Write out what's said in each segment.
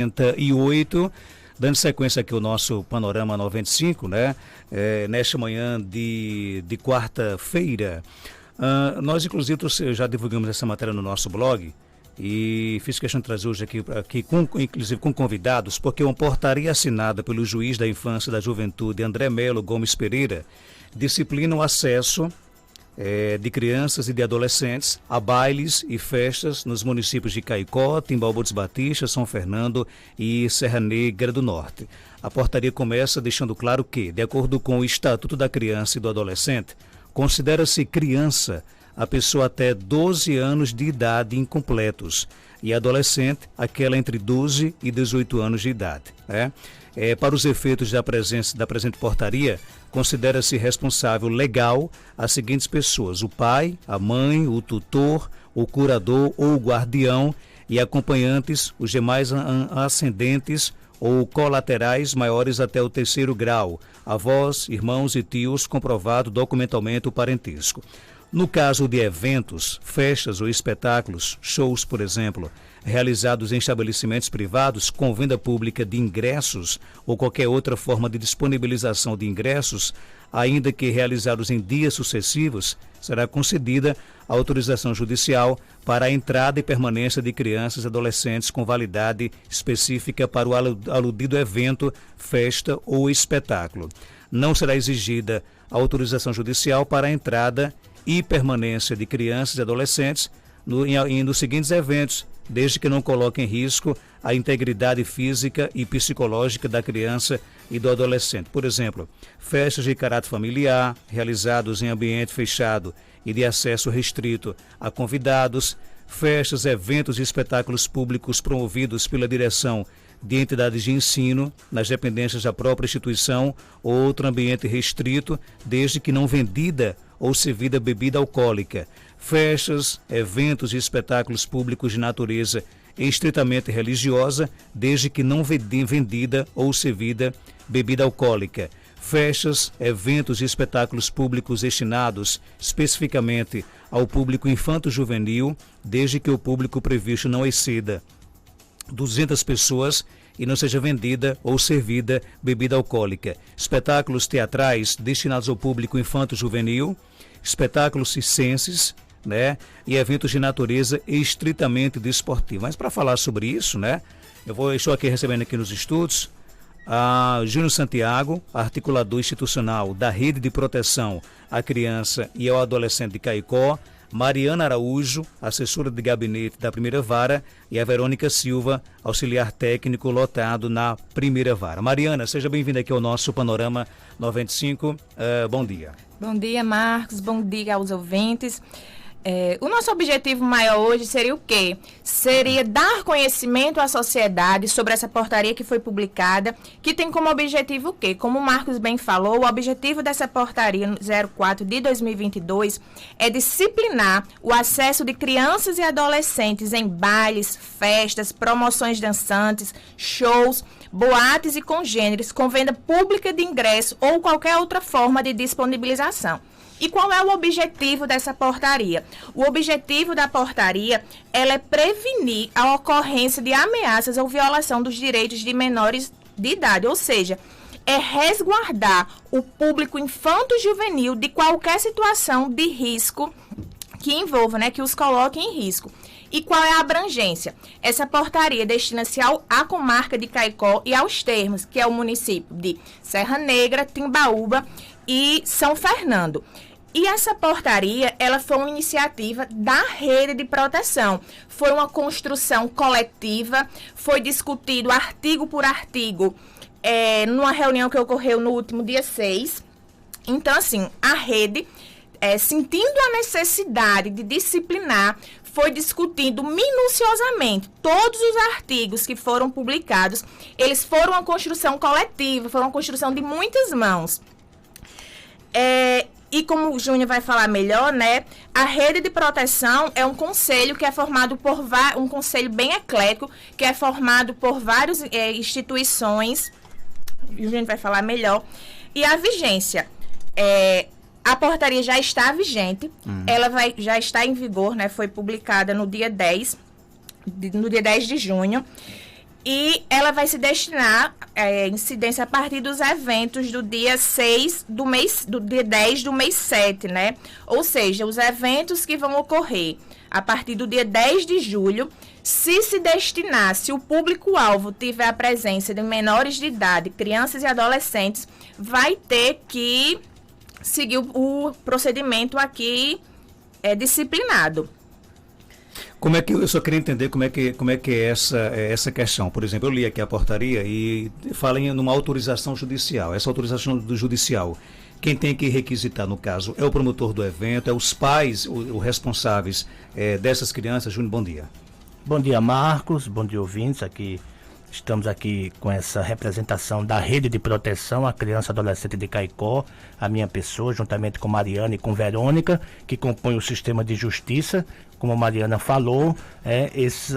48, dando sequência aqui ao nosso Panorama 95, né? Nesta manhã de quarta-feira. Nós, inclusive, já divulgamos essa matéria no nosso blog e fiz questão de trazer hoje aqui inclusive com convidados, porque uma portaria assinada pelo juiz da Infância e da Juventude, André Melo Gomes Pereira, disciplina o acesso de crianças e de adolescentes a bailes e festas nos municípios de Caicó, Timbaúba dos Batistas, São Fernando e Serra Negra do Norte. A portaria começa deixando claro que, de acordo com o Estatuto da Criança e do Adolescente, considera-se criança a pessoa até 12 anos de idade incompletos e adolescente aquela entre 12 e 18 anos de idade. Para os efeitos da presente portaria, considera-se responsável legal as seguintes pessoas: o pai, a mãe, o tutor, o curador ou o guardião e acompanhantes, os demais ascendentes ou colaterais maiores até o 3º grau, avós, irmãos e tios, comprovado documentalmente o parentesco. No caso de eventos, festas ou espetáculos, shows, por exemplo, realizados em estabelecimentos privados com venda pública de ingressos ou qualquer outra forma de disponibilização de ingressos, ainda que realizados em dias sucessivos, será concedida a autorização judicial para a entrada e permanência de crianças e adolescentes com validade específica para o aludido evento, festa ou espetáculo. Não será exigida a autorização judicial para a entrada e permanência de crianças e adolescentes nos seguintes eventos, desde que não coloque em risco a integridade física e psicológica da criança e do adolescente. Por exemplo, festas de caráter familiar, realizados em ambiente fechado e de acesso restrito a convidados, festas, eventos e espetáculos públicos promovidos pela direção de entidades de ensino, nas dependências da própria instituição ou outro ambiente restrito, desde que não vendida ou servida bebida alcoólica, festas, eventos e espetáculos públicos de natureza estritamente religiosa, desde que não vendida ou servida bebida alcoólica, festas, eventos e espetáculos públicos destinados especificamente ao público infanto-juvenil, desde que o público previsto não exceda 200 pessoas e não seja vendida ou servida bebida alcoólica. Espetáculos teatrais destinados ao público infanto-juvenil, espetáculos circenses, e eventos de natureza estritamente desportiva. Mas para falar sobre isso, estou aqui recebendo aqui nos estúdios a Júnior Santiago, articulador institucional da Rede de Proteção à Criança e ao Adolescente de Caicó, Mariana Araújo, assessora de gabinete da Primeira Vara, e a Verônica Silva, auxiliar técnico lotado na Primeira Vara. Mariana, seja bem-vinda aqui ao nosso Panorama 95. Bom dia. Bom dia, Marcos. Bom dia aos ouvintes. O nosso objetivo maior hoje seria o quê? Seria dar conhecimento à sociedade sobre essa portaria que foi publicada, que tem como objetivo o quê? Como o Marcos bem falou, o objetivo dessa portaria 04 de 2022 é disciplinar o acesso de crianças e adolescentes em bailes, festas, promoções dançantes, shows, boates e congêneres com venda pública de ingresso ou qualquer outra forma de disponibilização. E qual é o objetivo dessa portaria? O objetivo da portaria é prevenir a ocorrência de ameaças ou violação dos direitos de menores de idade, ou seja, é resguardar o público infanto-juvenil de qualquer situação de risco que envolva, que os coloque em risco. E qual é a abrangência? Essa portaria destina-se à comarca de Caicó e aos termos, que é o município de Serra Negra, Timbaúba e São Fernando. E essa portaria, ela foi uma iniciativa da Rede de Proteção. Foi uma construção coletiva, foi discutido artigo por artigo, numa reunião que ocorreu no último dia 6. Então, assim, a Rede, sentindo a necessidade de disciplinar, foi discutindo minuciosamente todos os artigos que foram publicados. Eles foram uma construção coletiva, foram uma construção de muitas mãos. E como o Júnior vai falar melhor, a Rede de Proteção é um conselho que é formado por um conselho bem eclético, que é formado por várias instituições. O Júnior vai falar melhor. E a vigência. A portaria já está vigente, ela já está em vigor, foi publicada no dia 10 de junho. E ela vai se destinar incidência a partir dos eventos do dia 6 do dia 10 do mês 7, né? Ou seja, os eventos que vão ocorrer a partir do dia 10 de julho, se destinar, se o público-alvo tiver a presença de menores de idade, crianças e adolescentes, vai ter que seguir o procedimento aqui disciplinado. Como é que eu só queria entender como é que é essa questão? Por exemplo, eu li aqui a portaria e fala em uma autorização judicial. Essa autorização do judicial, quem tem que requisitar, no caso, é o promotor do evento, é os pais, os responsáveis dessas crianças. Júnior, bom dia. Bom dia, Marcos. Bom dia, ouvintes. Estamos aqui com essa representação da Rede de Proteção à Criança e Adolescente de Caicó, a minha pessoa, juntamente com Mariana e com Verônica, que compõe o sistema de justiça. Como a Mariana falou,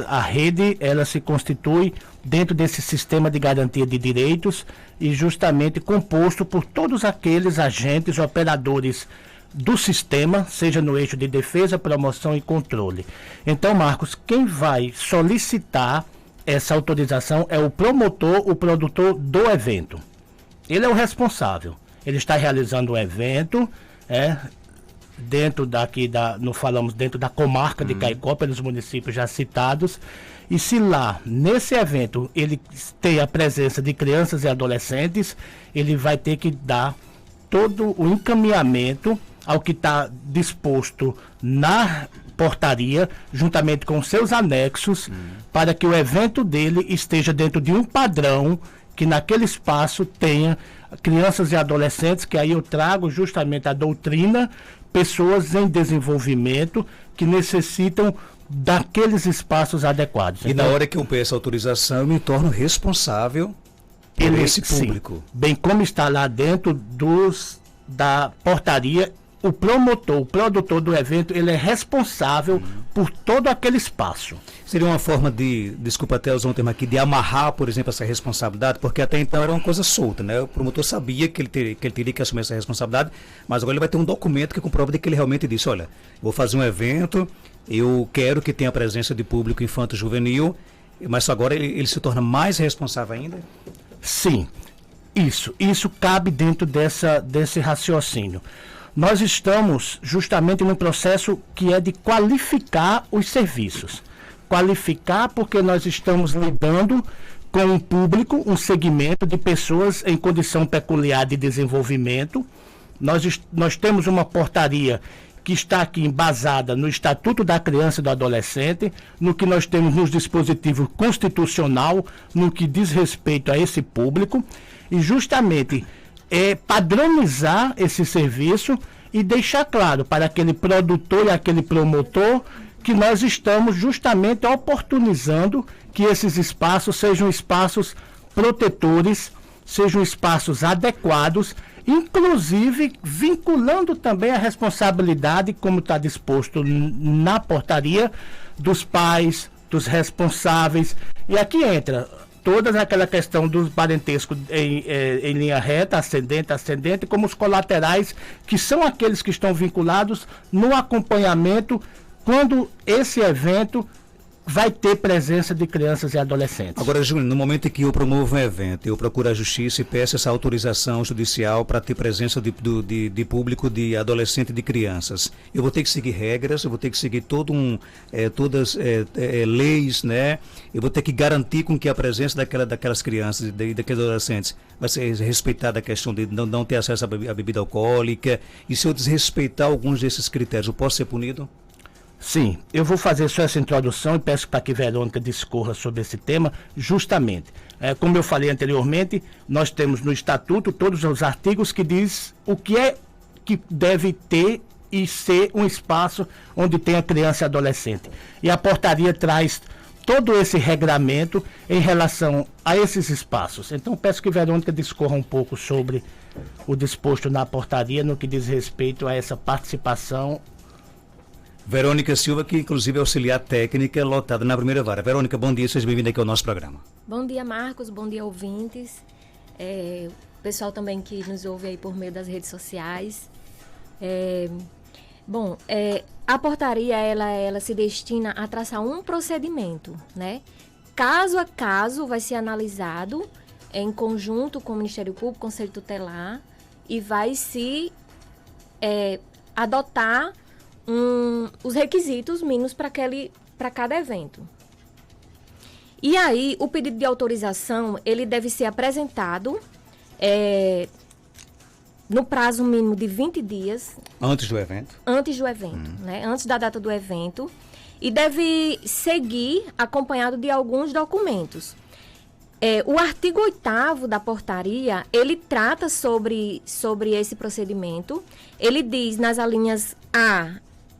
a rede ela se constitui dentro desse sistema de garantia de direitos e justamente composto por todos aqueles agentes, operadores do sistema, seja no eixo de defesa, promoção e controle. Então, Marcos, quem vai solicitar essa autorização é o promotor, o produtor do evento. Ele é o responsável. Ele está realizando um evento, dentro dentro da comarca de Caicó, pelos municípios já citados, e se lá, nesse evento, ele tem a presença de crianças e adolescentes, ele vai ter que dar todo o encaminhamento ao que está disposto na portaria, juntamente com seus anexos, para que o evento dele esteja dentro de um padrão que naquele espaço tenha crianças e adolescentes, que aí eu trago justamente a doutrina, pessoas em desenvolvimento que necessitam daqueles espaços adequados. E então, na hora que eu peço autorização, eu me torno responsável por esse público. Sim, bem como está lá dentro da portaria, o promotor, o produtor do evento, ele é responsável por todo aquele espaço. Seria uma forma desculpa até usar um termo aqui, de amarrar, por exemplo, essa responsabilidade, porque até então era uma coisa solta, né? O promotor sabia que ele teria que assumir essa responsabilidade, mas agora ele vai ter um documento que comprova de que ele realmente disse, olha, vou fazer um evento, eu quero que tenha a presença de público infanto-juvenil, mas agora ele se torna mais responsável ainda? Sim, isso cabe dentro desse raciocínio. Nós estamos justamente num processo que é de qualificar os serviços. Qualificar porque nós estamos lidando com um público, um segmento de pessoas em condição peculiar de desenvolvimento. Nós temos uma portaria que está aqui embasada no Estatuto da Criança e do Adolescente, no que nós temos nos dispositivos constitucional, no que diz respeito a esse público, e justamente padronizar esse serviço e deixar claro para aquele produtor e aquele promotor que nós estamos justamente oportunizando que esses espaços sejam espaços protetores, sejam espaços adequados, inclusive vinculando também a responsabilidade, como está disposto na portaria, dos pais, dos responsáveis. E aqui entra toda aquela questão dos parentescos em linha reta, ascendente, como os colaterais, que são aqueles que estão vinculados no acompanhamento quando esse evento vai ter presença de crianças e adolescentes. Agora, Júnior, no momento em que eu promovo um evento, eu procuro a justiça e peço essa autorização judicial para ter presença de público, de adolescente e de crianças, eu vou ter que seguir regras, eu vou ter que seguir todas leis, né? Eu vou ter que garantir com que a presença daquelas crianças e daqueles adolescentes vai ser respeitada a questão de não ter acesso à bebida alcoólica, e se eu desrespeitar alguns desses critérios, eu posso ser punido? Sim, eu vou fazer só essa introdução e peço para que Verônica discorra sobre esse tema, justamente. Como eu falei anteriormente, nós temos no Estatuto todos os artigos que diz o que é que deve ter e ser um espaço onde tenha criança e adolescente. E a portaria traz todo esse regramento em relação a esses espaços. Então peço que Verônica discorra um pouco sobre o disposto na portaria no que diz respeito a essa participação. Verônica Silva, que inclusive é auxiliar técnica lotada na primeira vara. Verônica, bom dia, seja bem-vinda aqui ao nosso programa. Bom dia, Marcos, bom dia, ouvintes. O pessoal também que nos ouve aí por meio das redes sociais. A portaria, ela se destina a traçar um procedimento, né? caso a caso vai ser analisado em conjunto com o Ministério Público, Conselho Tutelar, e vai se adotar os requisitos mínimos para cada evento. E aí, o pedido de autorização, ele deve ser apresentado no prazo mínimo de 20 dias. Antes do evento? Antes do evento, né? Antes da data do evento. E deve seguir acompanhado de alguns documentos. O artigo 8º da portaria, ele trata sobre esse procedimento. Ele diz nas alíneas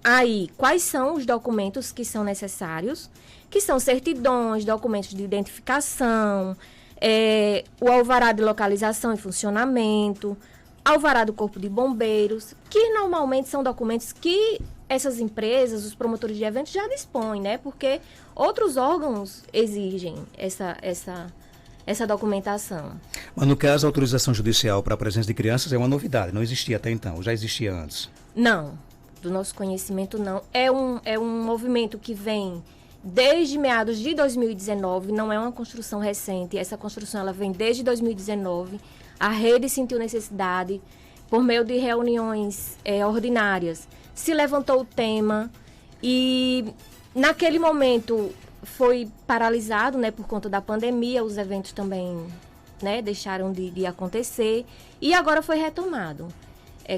aí, quais são os documentos que são necessários, que são certidões, documentos de identificação, o alvará de localização e funcionamento, alvará do Corpo de Bombeiros, que normalmente são documentos que essas empresas, os promotores de eventos já dispõem, né? Porque outros órgãos exigem essa documentação. Mas no caso, a autorização judicial para a presença de crianças é uma novidade, não existia até então, já existia antes? Não, do nosso conhecimento não. É um movimento que vem desde meados de 2019, não é uma construção recente, essa construção ela vem desde 2019, a rede sentiu necessidade, por meio de reuniões ordinárias, se levantou o tema e naquele momento foi paralisado, né, por conta da pandemia, os eventos também, né, deixaram de acontecer e agora foi retomado.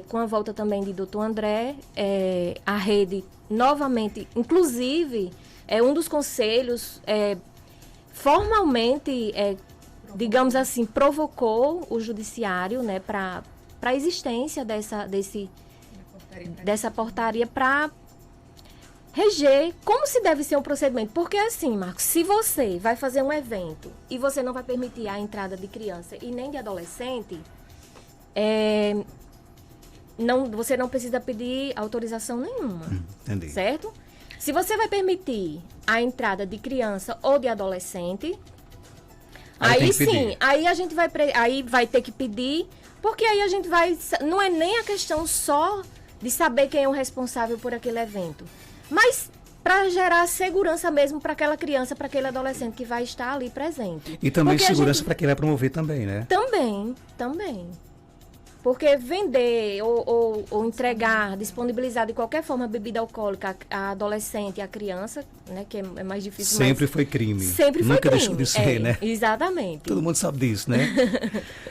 Com a volta também de Dr. André, a rede novamente, inclusive, um dos conselhos formalmente, digamos assim, provocou o judiciário, né, para a existência dessa portaria para reger como se deve ser um procedimento. Porque assim, Marcos, se você vai fazer um evento e você não vai permitir a entrada de criança e nem de adolescente, você não precisa pedir autorização nenhuma. Entendi. Certo? Se você vai permitir a entrada de criança ou de adolescente, aí sim, aí a gente vai ter que pedir, porque aí a gente vai... Não é nem a questão só de saber quem é o responsável por aquele evento, mas para gerar segurança mesmo para aquela criança, para aquele adolescente que vai estar ali presente. E também porque segurança para quem vai promover também, né? Também. Porque vender ou entregar, disponibilizar de qualquer forma bebida alcoólica a adolescente e a criança, né, que é mais difícil. Sempre foi crime. Sempre foi Nunca crime. deixou de ser, né? Exatamente. Todo mundo sabe disso, né?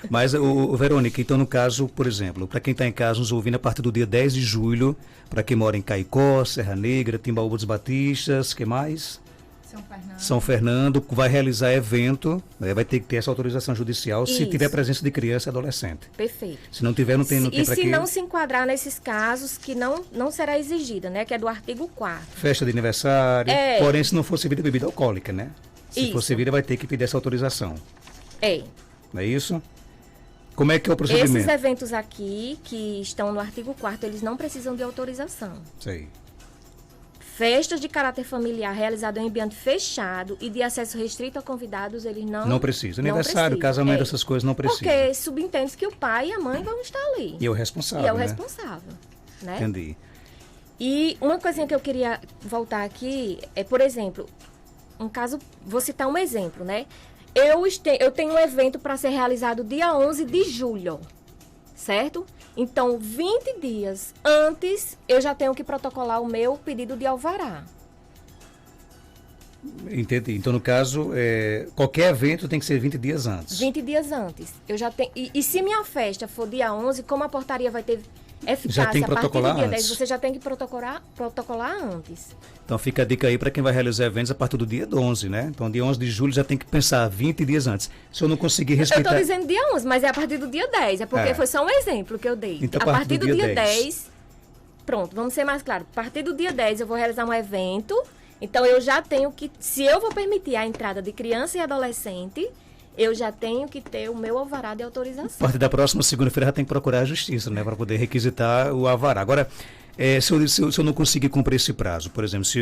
Mas, Verônica, então no caso, por exemplo, para quem está em casa nos ouvindo, a partir do dia 10 de julho, para quem mora em Caicó, Serra Negra, Timbaúba dos Batistas, que mais? São Fernando, vai realizar evento, né, vai ter que ter essa autorização judicial. Isso. Se tiver presença de criança e adolescente. Perfeito. Se não tiver, não tem para quê. E se não se enquadrar nesses casos que não será exigida, né? Que é do artigo 4º. Festa de aniversário, porém se não for servida bebida alcoólica, né? Se for servida, vai ter que pedir essa autorização. Não é isso? Como é que é o procedimento? Esses eventos aqui, que estão no artigo 4º, eles não precisam de autorização. Sei. Festas de caráter familiar realizadas em ambiente fechado e de acesso restrito a convidados, eles não precisa. Aniversário, casamento, essas coisas não precisam. Porque subentende que o pai e a mãe vão estar ali. E é o responsável, E é o responsável, né? Entendi. E uma coisinha que eu queria voltar aqui é, por exemplo, um caso, vou citar um exemplo, né? Eu tenho um evento para ser realizado dia 11 de julho, certo? Então, 20 dias antes, eu já tenho que protocolar o meu pedido de alvará. Entendi. Então, no caso, qualquer evento tem que ser 20 dias antes. 20 dias antes. Eu já tenho, e se minha festa for dia 11, como a portaria vai ter eficácia já tem que protocolar a partir do dia 10, antes. você já tem que protocolar antes. Então, fica a dica aí para quem vai realizar eventos a partir do dia 11, né? Então, dia 11 de julho já tem que pensar 20 dias antes. Se eu não conseguir respeitar... Eu estou dizendo dia 11, mas é a partir do dia 10. É porque foi só um exemplo que eu dei. Então, a partir do dia 10, pronto, vamos ser mais claros. A partir do dia 10 eu vou realizar um evento. Então, eu já tenho que... Se eu vou permitir a entrada de criança e adolescente, eu já tenho que ter o meu alvará de autorização. A partir da próxima segunda-feira já tem que procurar a justiça, né? Para poder requisitar o alvará. Agora... se eu não conseguir cumprir esse prazo, por exemplo, se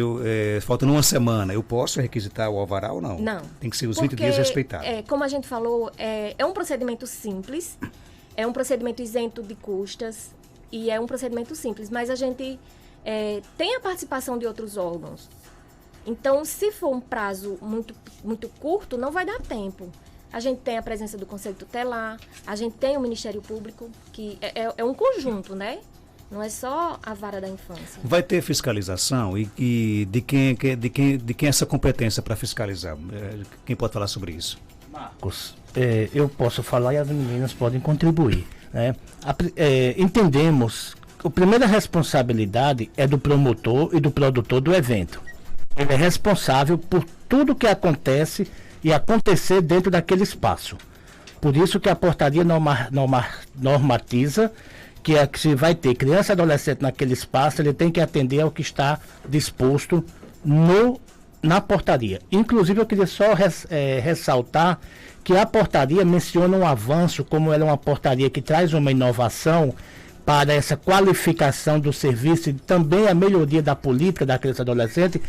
faltando uma semana, eu posso requisitar o alvará ou não? Não. Tem que ser os 20 dias respeitados. Como a gente falou, é um procedimento simples, é um procedimento isento de custas e é um procedimento simples, mas a gente tem a participação de outros órgãos. Então, se for um prazo muito, muito curto, não vai dar tempo. A gente tem a presença do Conselho Tutelar, a gente tem o Ministério Público, que é um conjunto, né? Não é só a vara da infância. Vai ter fiscalização e de quem é essa competência para fiscalizar? Quem pode falar sobre isso? Marcos, eu posso falar e as meninas podem contribuir, né? Entendemos que a primeira responsabilidade é do promotor e do produtor do evento. Ele é responsável por tudo que acontece e acontecer dentro daquele espaço. Por isso que a portaria normatiza que se vai ter criança e adolescente naquele espaço, ele tem que atender ao que está disposto na portaria. Inclusive, eu queria só ressaltar que a portaria menciona um avanço, como ela é uma portaria que traz uma inovação para essa qualificação do serviço e também a melhoria da política da criança e adolescente,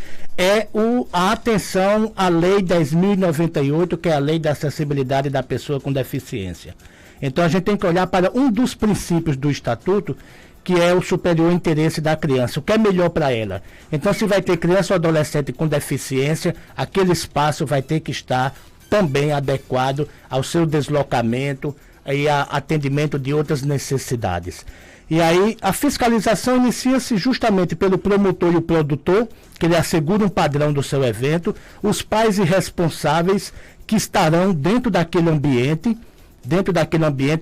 a atenção à Lei 10.098, que é a Lei da Acessibilidade da Pessoa com Deficiência. Então a gente tem que olhar para um dos princípios do Estatuto, que é o superior interesse da criança, o que é melhor para ela. Então, se vai ter criança ou adolescente com deficiência, aquele espaço vai ter que estar também adequado ao seu deslocamento e a atendimento de outras necessidades. E aí a fiscalização inicia-se justamente pelo promotor e o produtor, que ele assegura um padrão do seu evento, os pais e responsáveis que estarão dentro daquele ambiente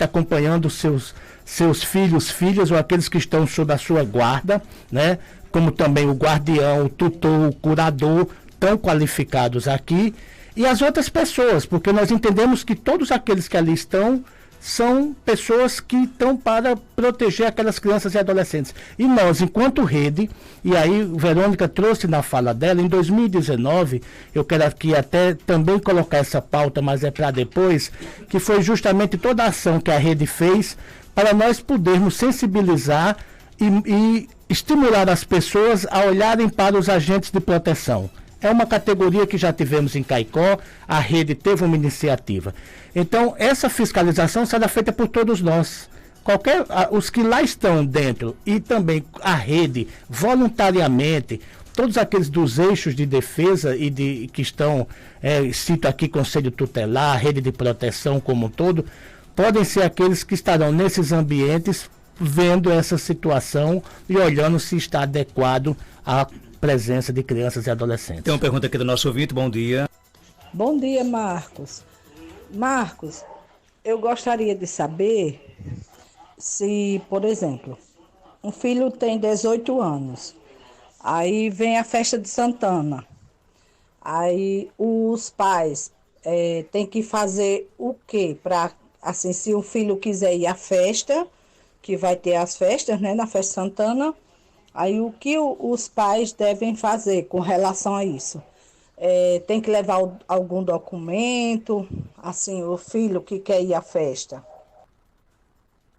acompanhando seus filhos, filhas ou aqueles que estão sob a sua guarda, né? Como também o guardião, o tutor, o curador, tão qualificados aqui, e as outras pessoas, porque nós entendemos que todos aqueles que ali estão são pessoas que estão para proteger aquelas crianças e adolescentes. E nós, enquanto rede, e aí Verônica trouxe na fala dela, em 2019, eu quero aqui até também colocar essa pauta, mas é para depois, que foi justamente toda a ação que a rede fez para nós podermos sensibilizar e estimular as pessoas a olharem para os agentes de proteção. É uma categoria que já tivemos em Caicó, a rede teve uma iniciativa. Então, essa fiscalização será feita por todos nós. Os que lá estão dentro e também a rede, voluntariamente, todos aqueles dos eixos de defesa e que estão, cito aqui Conselho Tutelar, rede de proteção como um todo, podem ser aqueles que estarão nesses ambientes vendo essa situação e olhando se está adequado à presença de crianças e adolescentes. Tem uma pergunta aqui do nosso ouvinte, bom dia. Bom dia, Marcos. Marcos, eu gostaria de saber se, por exemplo, um filho tem 18 anos, aí vem a festa de Santana, aí os pais têm que fazer o quê? Para, assim, se o filho quiser ir à festa, que vai ter as festas, né, na festa de Santana, aí o que os pais devem fazer com relação a isso? Tem que levar algum documento, assim, o filho que quer ir à festa.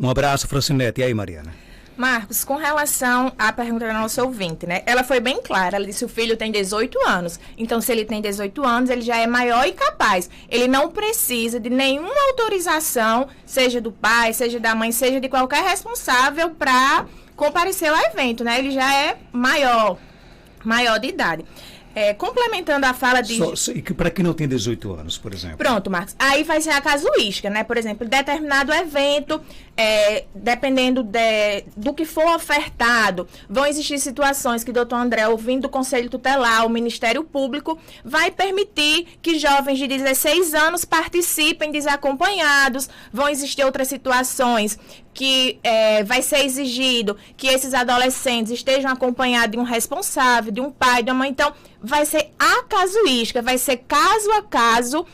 Um abraço, Francinete. E aí, Mariana? Marcos, com relação à pergunta da nossa ouvinte, né? Ela foi bem clara, ela disse que o filho tem 18 anos. Então, se ele tem 18 anos, ele já é maior e capaz. Ele não precisa de nenhuma autorização, seja do pai, seja da mãe, seja de qualquer responsável para comparecer ao evento, né? Ele já é maior de idade. Complementando a fala de... Para quem não tem 18 anos, por exemplo. Pronto, Marcos. Aí vai ser a casuística, né? Por exemplo, determinado evento, dependendo do que for ofertado, vão existir situações que o doutor André, ouvindo do Conselho Tutelar, o Ministério Público, vai permitir que jovens de 16 anos participem desacompanhados. Vão existir outras situações que vai ser exigido que esses adolescentes estejam acompanhados de um responsável, de um pai, de uma mãe. Então, vai ser a casuística, vai ser caso a caso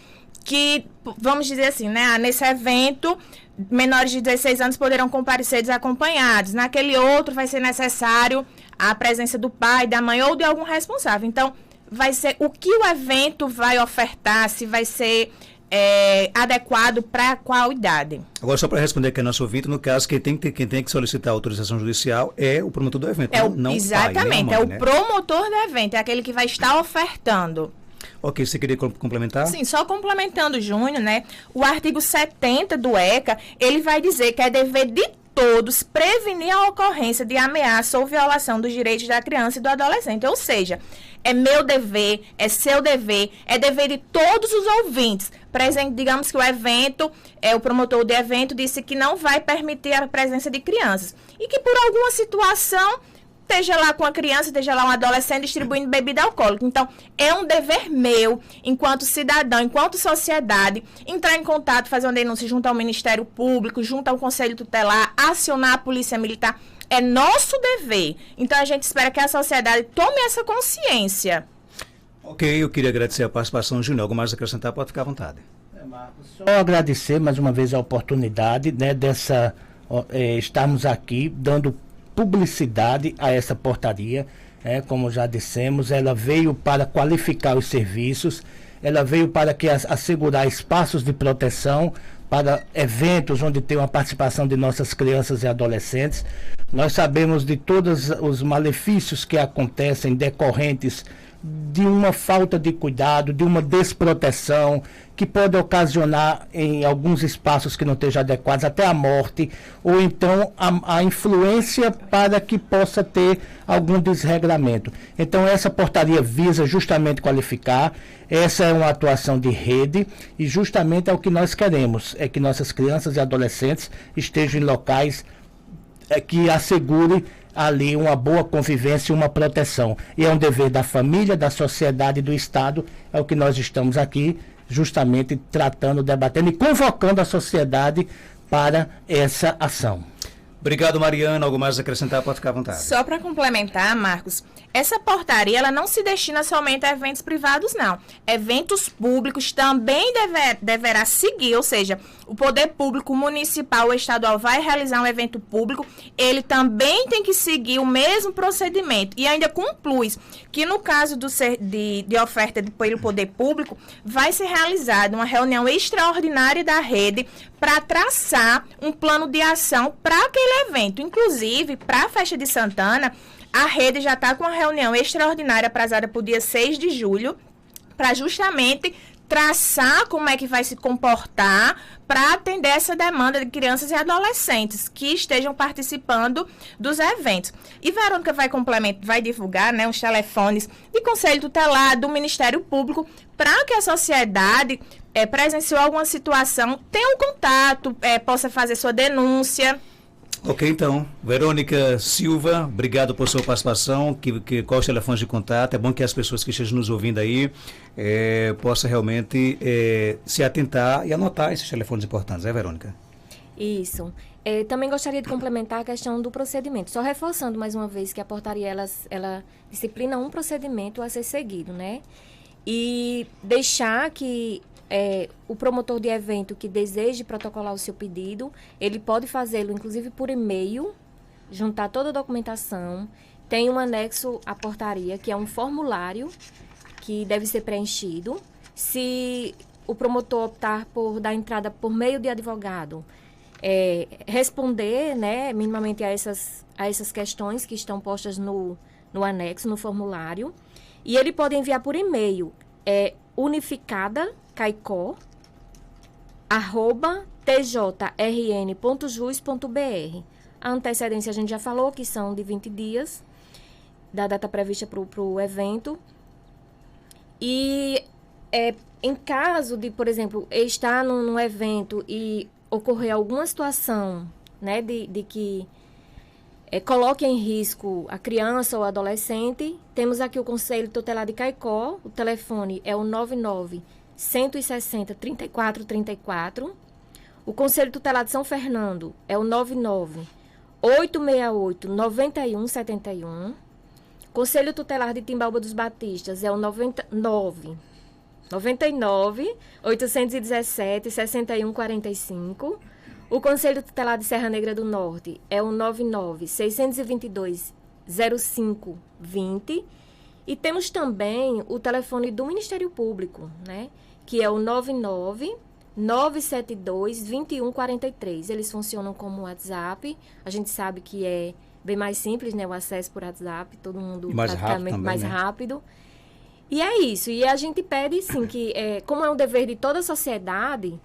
que, vamos dizer assim, né? Nesse evento, menores de 16 anos poderão comparecer desacompanhados. Naquele outro, vai ser necessário a presença do pai, da mãe ou de algum responsável. Então, vai ser o que o evento vai ofertar, se vai ser adequado para qual idade. Agora, só para responder aqui a nosso ouvinte, no caso, quem tem que solicitar a autorização judicial é o promotor do evento, não exatamente, o pai, mãe, o promotor do evento, é aquele que vai estar ofertando. Ok, você queria complementar? Sim, só complementando, Júnior, né? O artigo 70 do ECA, ele vai dizer que é dever de todos prevenir a ocorrência de ameaça ou violação dos direitos da criança e do adolescente. Ou seja, é meu dever, é seu dever, é dever de todos os ouvintes. Digamos que o evento, o promotor do evento disse que não vai permitir a presença de crianças. E que por alguma situação esteja lá com a criança, esteja lá um adolescente distribuindo bebida alcoólica. Então, é um dever meu, enquanto cidadão, enquanto sociedade, entrar em contato, fazer uma denúncia junto ao Ministério Público, junto ao Conselho Tutelar, acionar a Polícia Militar. É nosso dever. Então, a gente espera que a sociedade tome essa consciência. Ok, eu queria agradecer a participação, Júnior. Algo mais a acrescentar? Pode ficar à vontade. Marcos, só agradecer mais uma vez a oportunidade, né, estarmos aqui dando publicidade a essa portaria. Como já dissemos, ela veio para qualificar os serviços, ela veio para assegurar espaços de proteção para eventos onde tem uma participação de nossas crianças e adolescentes. Nós sabemos de todos os malefícios que acontecem decorrentes de uma falta de cuidado, de uma desproteção, que pode ocasionar em alguns espaços que não estejam adequados até a morte, ou então a influência para que possa ter algum desregramento. Então essa portaria visa justamente qualificar, essa é uma atuação de rede e justamente é o que nós queremos, é que nossas crianças e adolescentes estejam em locais que assegurem ali uma boa convivência e uma proteção. E é um dever da família, da sociedade e do Estado, é o que nós estamos aqui justamente tratando, debatendo e convocando a sociedade para essa ação. Obrigado, Mariana. Algo mais a acrescentar? Pode ficar à vontade. Só para complementar, Marcos, essa portaria ela não se destina somente a eventos privados, não. Eventos públicos também deverá seguir, ou seja, o poder público municipal ou estadual vai realizar um evento público, ele também tem que seguir o mesmo procedimento. E ainda com um plus, que no caso de oferta pelo poder público, vai ser realizada uma reunião extraordinária da rede para traçar um plano de ação para aquele evento. Inclusive, para a festa de Santana, a rede já está com uma reunião extraordinária aprazada para o dia 6 de julho, para justamente traçar como é que vai se comportar para atender essa demanda de crianças e adolescentes que estejam participando dos eventos. E Verônica vai divulgar, né, os telefones de Conselho Tutelar, do Ministério Público, para que a sociedade presenciou alguma situação, tenha um contato, possa fazer sua denúncia. Ok, então. Verônica Silva, obrigado por sua participação. Qual os telefones de contato? É bom que as pessoas que estejam nos ouvindo aí possam realmente se atentar e anotar esses telefones importantes, Verônica? Isso. Também gostaria de complementar a questão do procedimento. Só reforçando mais uma vez que a portaria ela disciplina um procedimento a ser seguido, né? E deixar que o promotor de evento que deseje protocolar o seu pedido, ele pode fazê-lo, inclusive, por e-mail, juntar toda a documentação. Tem um anexo à portaria, que é um formulário que deve ser preenchido. Se o promotor optar por dar entrada por meio de advogado, responder, né, minimamente a essas questões que estão postas no anexo, no formulário. E ele pode enviar por e-mail, unificada@tjrn.jus.br. A antecedência a gente já falou que são de 20 dias da data prevista para o evento. E em caso de, por exemplo, estar num evento e ocorrer alguma situação, né, de que coloque em risco a criança ou adolescente, temos aqui o Conselho Tutelar de Caicó, o telefone é o 99-160-3434. O Conselho Tutelar de São Fernando é o 99-868-9171. Conselho Tutelar de Timbaúba dos Batistas é o 99-817-6145. O Conselho Tutelar de Serra Negra do Norte é o 99-622-0520. E temos também o telefone do Ministério Público, né, que é o 99-972-2143. Eles funcionam como WhatsApp. A gente sabe que é bem mais simples, né, o acesso por WhatsApp, todo mundo praticamente mais rápido. E é isso. E a gente pede, sim, que como é um dever de toda a sociedade,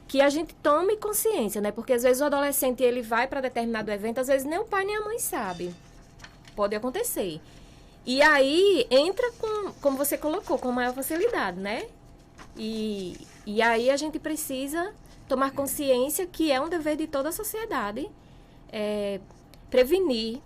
que a gente tome consciência, né? Porque às vezes o adolescente ele vai para determinado evento, às vezes nem o pai nem a mãe sabe. Pode acontecer. E aí entra como você colocou, com maior facilidade, né? E aí a gente precisa tomar consciência que é um dever de toda a sociedade prevenir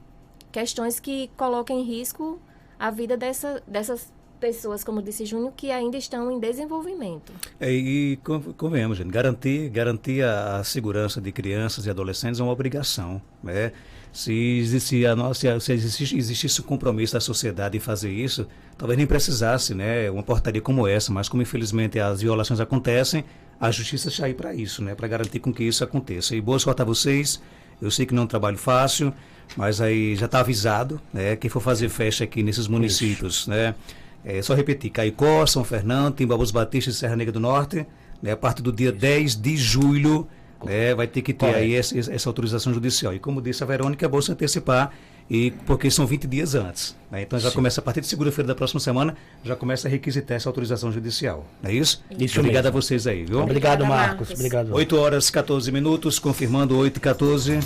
questões que coloquem em risco a vida dessas pessoas, como disse Júnior, que ainda estão em desenvolvimento. E convenhamos, gente, garantir a segurança de crianças e adolescentes é uma obrigação, né? Se existisse um compromisso da sociedade em fazer isso, talvez nem precisasse, né, uma portaria como essa, mas como infelizmente as violações acontecem, a justiça está aí para isso, né, para garantir com que isso aconteça. E boa sorte a vocês. Eu sei que não é um trabalho fácil, mas aí já está avisado, né, quem for fazer festa aqui nesses municípios, né? É só repetir, Caicó, São Fernando, Timbaúbas Batista e Serra Negra do Norte, né, a partir do dia 10 de julho, né, vai ter que ter aí essa autorização judicial. E como disse a Verônica, é bom se antecipar, porque são 20 dias antes, né? Então já começa, a partir de segunda-feira da próxima semana, já começa a requisitar essa autorização judicial. Não é isso? Isso Obrigado mesmo. a vocês aí, viu? Obrigado, Obrigada, Marcos. Obrigado. 8 horas 14 minutos, confirmando 8h14.